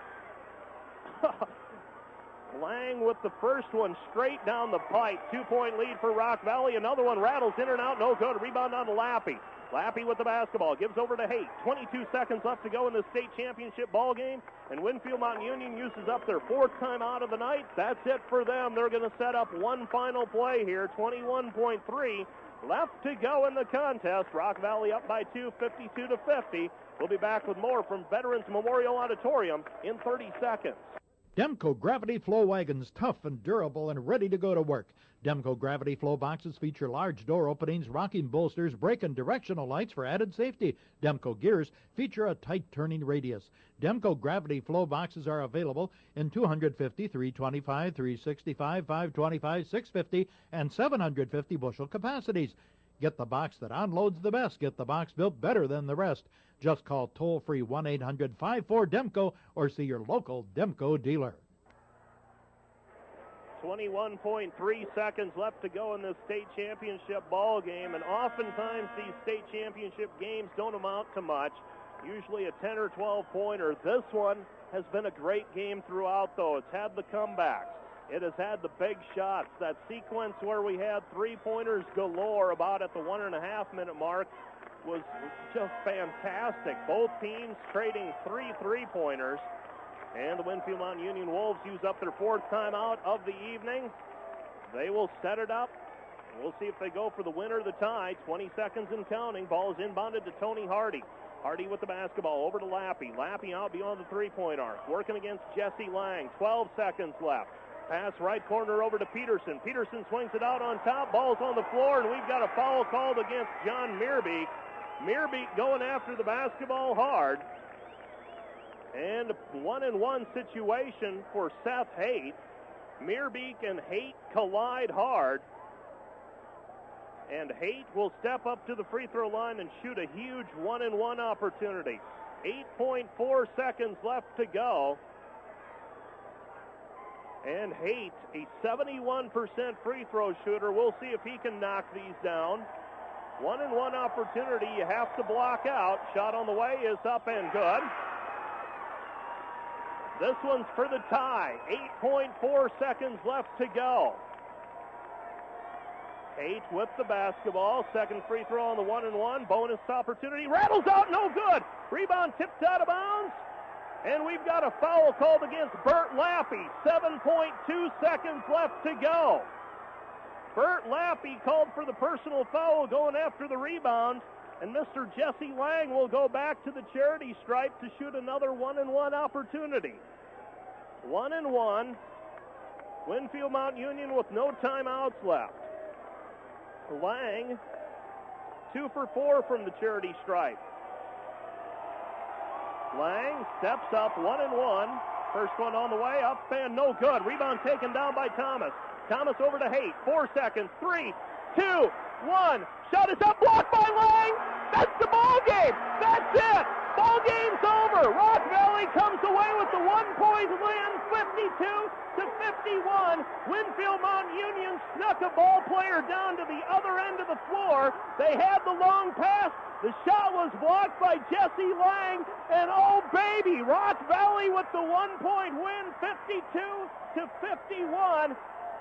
Lang with the first one straight down the pipe. 2-point lead for Rock Valley. Another one rattles in and out. No good. Rebound on to Lappy. Lappy with the basketball. Gives over to Haight. 22 seconds left to go in the state championship ball game. And Winfield Mountain Union uses up their 4th timeout of the night. That's it for them. They're going to set up one final play here. 21.3 left to go in the contest. Rock Valley up by 2, 52-50. We'll be back with more from Veterans Memorial Auditorium in 30 seconds. Demco Gravity Flow wagons, tough and durable and ready to go to work. Demco Gravity Flow boxes feature large door openings, rocking bolsters, brake and directional lights for added safety. Demco gears feature a tight turning radius. Demco Gravity Flow boxes are available in 250, 325, 365, 525, 650, and 750 bushel capacities. Get the box that unloads the best. Get the box built better than the rest. Just call toll-free 1-800-54-DEMCO or see your local Demco dealer. 21.3 seconds left to go in this state championship ball game, and oftentimes these state championship games don't amount to much, usually a 10 or 12 pointer. This one has been a great game throughout, though. It's had the comebacks. It has had the big shots. That sequence where we had three-pointers galore about at the 1.5-minute mark was just fantastic. Both teams trading three three-pointers. And the Winfield Mountain Union Wolves use up their fourth timeout of the evening. They will set it up. We'll see if they go for the win or the tie. 20 seconds and counting. Ball is inbounded to Tony Hardy. Hardy with the basketball over to Lappy. Lappy out beyond the three-point arc. Working against Jesse Lang. 12 seconds left. Pass right corner over to Peterson. Peterson swings it out on top. Ball's on the floor, and we've got a foul called against John Meerbeek. Meerbeek going after the basketball hard. And a 1-and-1 situation for Seth Haight. Meerbeek and Haight collide hard. And Haight will step up to the free throw line and shoot a huge 1-and-1 opportunity. 8.4 seconds left to go. And Haight, a 71% free throw shooter. We'll see if he can knock these down. 1-and-1 opportunity. You have to block out. Shot on the way is up and good. This one's for the tie. 8.4 seconds left to go. Haight with the basketball. Second free throw on the 1-and-1. Bonus opportunity. Rattles out, no good. Rebound tipped out of bounds. And we've got a foul called against Bert Lappy. 7.2 seconds left to go. Bert Lappy called for the personal foul going after the rebound. And Mr. Jesse Lang will go back to the charity stripe to shoot another 1-and-1 opportunity. 1-and-1. Winfield Mountain Union with no timeouts left. Lang, 2 for 4 from the charity stripe. Lang steps up, 1-and-1. First one on the way, up and no good. Rebound taken down by Thomas. Thomas over to Haight. 4 seconds. 3, 2, 1. Shot is up, blocked by Lang. That's the ball game. That's it. Ball game's over. Rock Valley comes away with the 1-point win, 52-51. Winfield Mountain Union snuck a ball player down to the other end of the floor. They had the long pass. The shot was blocked by Jesse Lang, and oh baby, Rock Valley with the 1-point win, 52-51.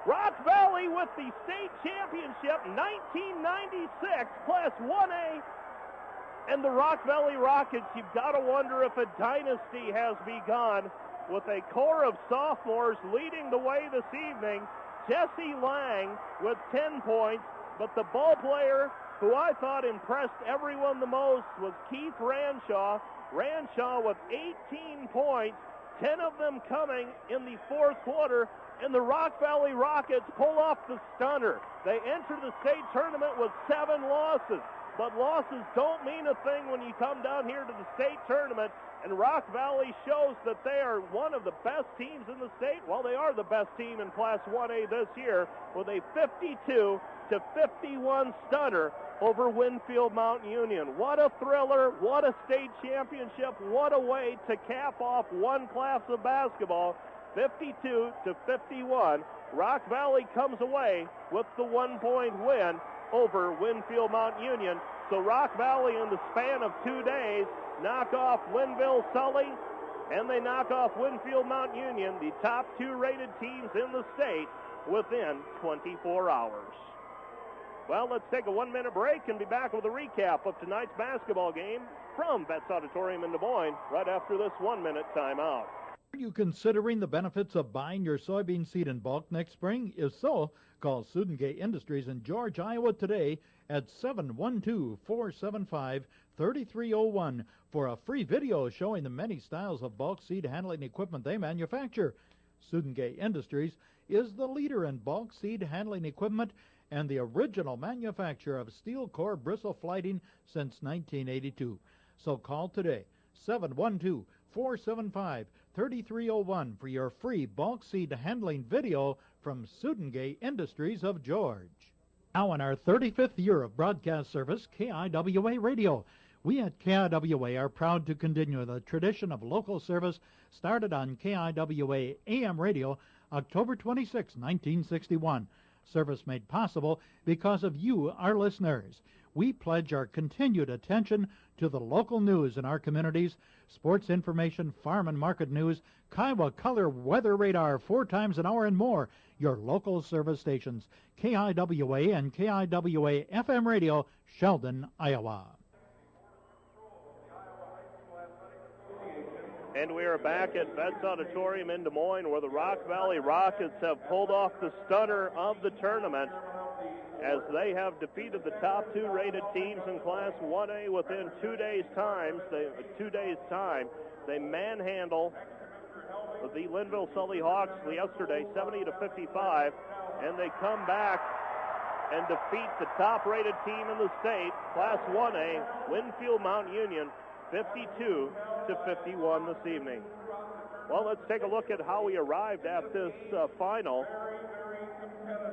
Rock Valley with the state championship, 1996, Class 1A. And the Rock Valley Rockets, you've got to wonder if a dynasty has begun with a core of sophomores leading the way this evening. Jesse Lang with 10 points, but the ball player who I thought impressed everyone the most was Keith Ranshaw. Ranshaw with 18 points, 10 of them coming in the fourth quarter, and the Rock Valley Rockets pull off the stunner. They enter the state tournament with 7 losses, but losses don't mean a thing when you come down here to the state tournament, and Rock Valley shows that they are one of the best teams in the state. Well, they are the best team in Class 1A this year with a 52-51 stunner over Winfield Mountain Union. What a thriller, what a state championship, what a way to cap off one class of basketball. 52-51. Rock Valley comes away with the 1-point win over Winfield Mountain Union. So Rock Valley, in the span of 2 days, knock off Linville Sully, and they knock off Winfield Mountain Union, the top 2 rated teams in the state, within 24 hours. Well, let's take a 1-minute break and be back with a recap of tonight's basketball game from Betts Auditorium in Des Moines right after this 1-minute timeout. Are you considering the benefits of buying your soybean seed in bulk next spring? If so, call Sudengate Industries in George, Iowa today at 712-475-3301 for a free video showing the many styles of bulk seed handling equipment they manufacture. Sudengay Industries is the leader in bulk seed handling equipment and the original manufacturer of steel core bristle flighting since 1982. So call today, 712-475-3301 for your free bulk seed handling video from Sudengay Industries of George. Now in our 35th year of broadcast service, KIWA Radio. We at KIWA are proud to continue the tradition of local service started on KIWA AM radio October 26, 1961. Service made possible because of you, our listeners. We pledge our continued attention to the local news in our communities, sports information, farm and market news, KIWA color weather radar 4 times an hour and more. Your local service stations, KIWA and KIWA FM radio, Sheldon, Iowa. And we are back at Betts Auditorium in Des Moines, where the Rock Valley Rockets have pulled off the stunner of the tournament as they have defeated the top 2 rated teams in Class 1A within 2 days' time. They manhandle the Linville Sully Hawks yesterday, 70-55, and they come back and defeat the top-rated team in the state, Class 1A, Winfield Mount Union, 52-51 this evening. Well, let's take a look at how we arrived at this final.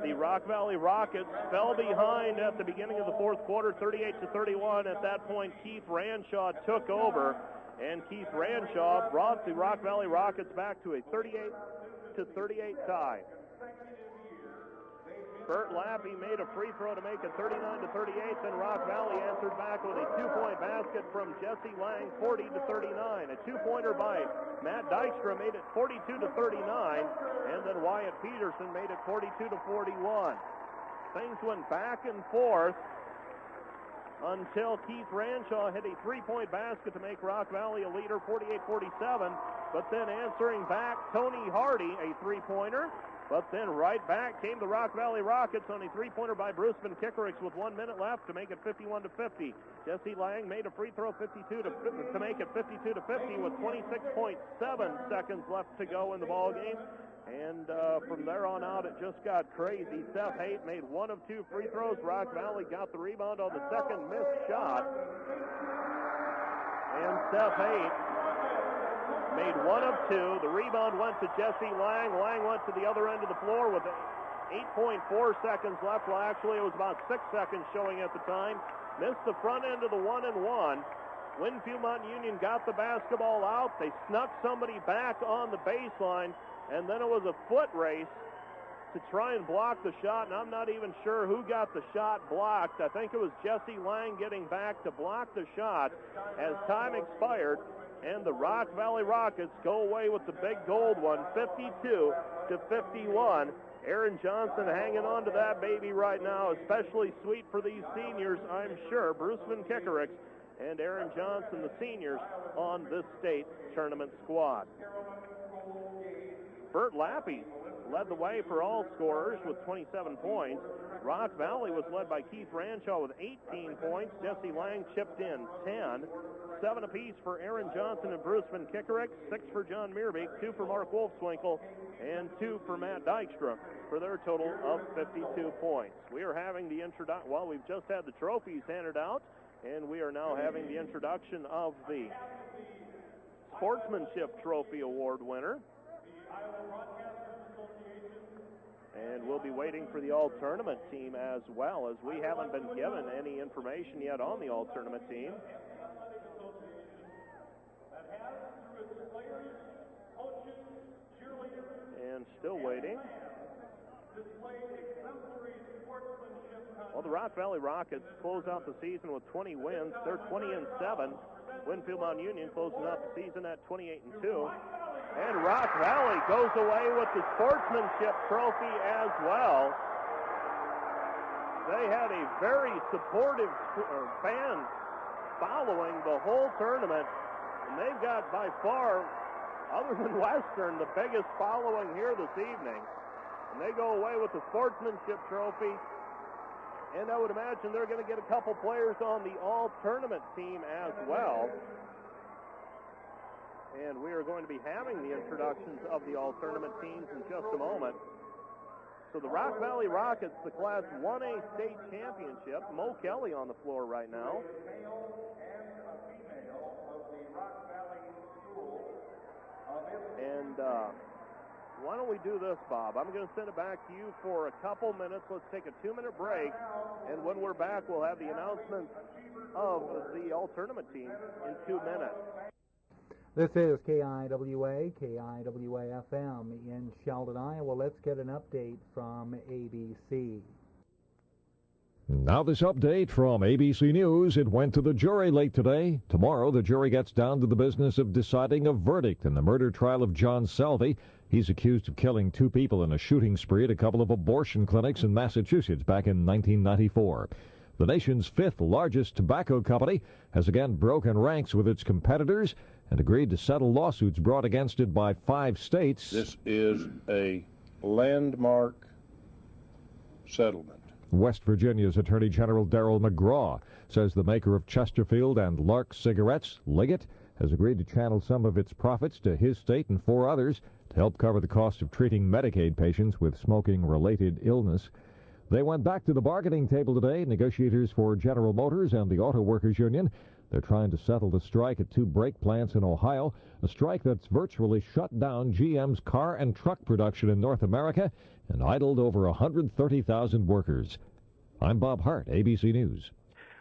The Rock Valley Rockets fell behind at the beginning of the fourth quarter, 38-31. At that point, Keith Ranshaw took over, and Keith Ranshaw brought the Rock Valley Rockets back to a 38-38 tie. Bert Lappy made a free throw to make it 39-38. Then Rock Valley answered back with a 2-point basket from Jesse Lang, 40-39. A 2-pointer by Matt Dykstra made it 42-39. And then Wyatt Peterson made it 42-41. Things went back and forth until Keith Ranshaw hit a 3-point basket to make Rock Valley a leader, 48-47. But then answering back, Tony Hardy, a 3-pointer. But then right back came the Rock Valley Rockets on a 3-pointer by Bruce Van Kickericks with 1 minute left to make it 51-50. Jesse Lang made a free throw to make it 52-50 with 26.7 seconds left to go in the ball game. And from there on out, it just got crazy. Seth Haight made 1 of 2 free throws. Rock Valley got the rebound on the second missed shot. And Seth Haight made 1 of 2. The rebound went to Jesse Lang. Lang went to the other end of the floor with 8.4 seconds left. Well, actually, it was about 6 seconds showing at the time. Missed the front end of the 1-and-1. Winfield Mount Union got the basketball out. They snuck somebody back on the baseline, and then it was a foot race to try and block the shot, and I'm not even sure who got the shot blocked. I think it was Jesse Lang getting back to block the shot as time expired. And the Rock Valley Rockets go away with the big gold one, 52-51. Aaron Johnson hanging on to that baby right now, especially sweet for these seniors, I'm sure. Bruce Van Kickericks and Aaron Johnson, the seniors, on this state tournament squad. Bert Lappy led the way for all scorers with 27 points. Rock Valley was led by Keith Ranshaw with 18 points. Jesse Lang chipped in 10. 7 apiece for Aaron Johnson and Bruce Van Kickericks, 6 for John Meerbeek, 2 for Mark Wolfswinkle, and 2 for Matt Dykstra for their total of 52 points. We are having the introduction, well, we've just had the trophies handed out, and we are now having the introduction of the Sportsmanship Trophy Award winner. And we'll be waiting for the all-tournament team as well, as we haven't been given any information yet on the all-tournament team. And still waiting. Well, the Rock Valley Rockets close out the season with 20 wins. They're 20-7. Winfield Mount Union closing out the season at 28-2. And Rock Valley goes away with the Sportsmanship Trophy as well. They had a very supportive fan following the whole tournament. And they've got by far, other than Western, the biggest following here this evening. And they go away with the Sportsmanship Trophy. And I would imagine they're going to get a couple players on the all-tournament team as well. And we are going to be having the introductions of the all-tournament teams in just a moment. So the Rock Valley Rockets, the Class 1A state championship. Mo Kelly on the floor right now. And why don't we do this, Bob? I'm going to send it back to you for a couple minutes. Let's take a 2-minute break. And when we're back, we'll have the announcements of the all-tournament team in 2 minutes. This is KIWA, KIWA-FM in Sheldon, Iowa. Let's get an update from ABC. Now this update from ABC News. It went to the jury late today. Tomorrow, the jury gets down to the business of deciding a verdict in the murder trial of John Salvi. He's accused of killing 2 people in a shooting spree at a couple of abortion clinics in Massachusetts back in 1994. The nation's 5th largest tobacco company has again broken ranks with its competitors and agreed to settle lawsuits brought against it by 5 states. This is a landmark settlement. West Virginia's Attorney General Darrell McGraw says the maker of Chesterfield and Lark cigarettes, Liggett, has agreed to channel some of its profits to his state and 4 others to help cover the cost of treating Medicaid patients with smoking-related illness. They went back to the bargaining table today, negotiators for General Motors and the Auto Workers Union. They're trying to settle the strike at 2 brake plants in Ohio, a strike that's virtually shut down GM's car and truck production in North America and idled over 130,000 workers. I'm Bob Hart, ABC News.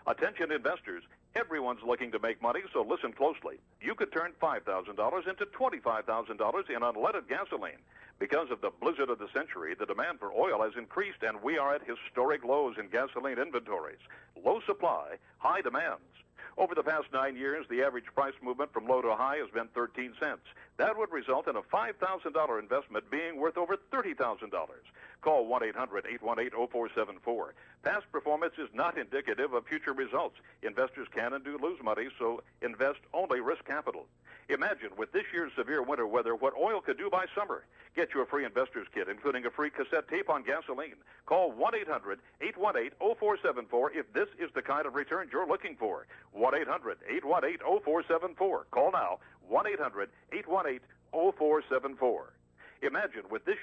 Attention investors, everyone's looking to make money, so listen closely. You could turn $5,000 into $25,000 in unleaded gasoline. Because of the blizzard of the century, the demand for oil has increased, and we are at historic lows in gasoline inventories. Low supply, high demands. Over the past 9 years, the average price movement from low to high has been 13 cents. That would result in a $5,000 investment being worth over $30,000. Call 1-800-818-0474. Past performance is not indicative of future results. Investors can and do lose money, so invest only risk capital. Imagine, with this year's severe winter weather, what oil could do by summer. Get your free investor's kit, including a free cassette tape on gasoline. Call 1-800-818-0474 if this is the kind of return you're looking for. 1-800-818-0474. Call now, 1-800-818-0474. Imagine, with this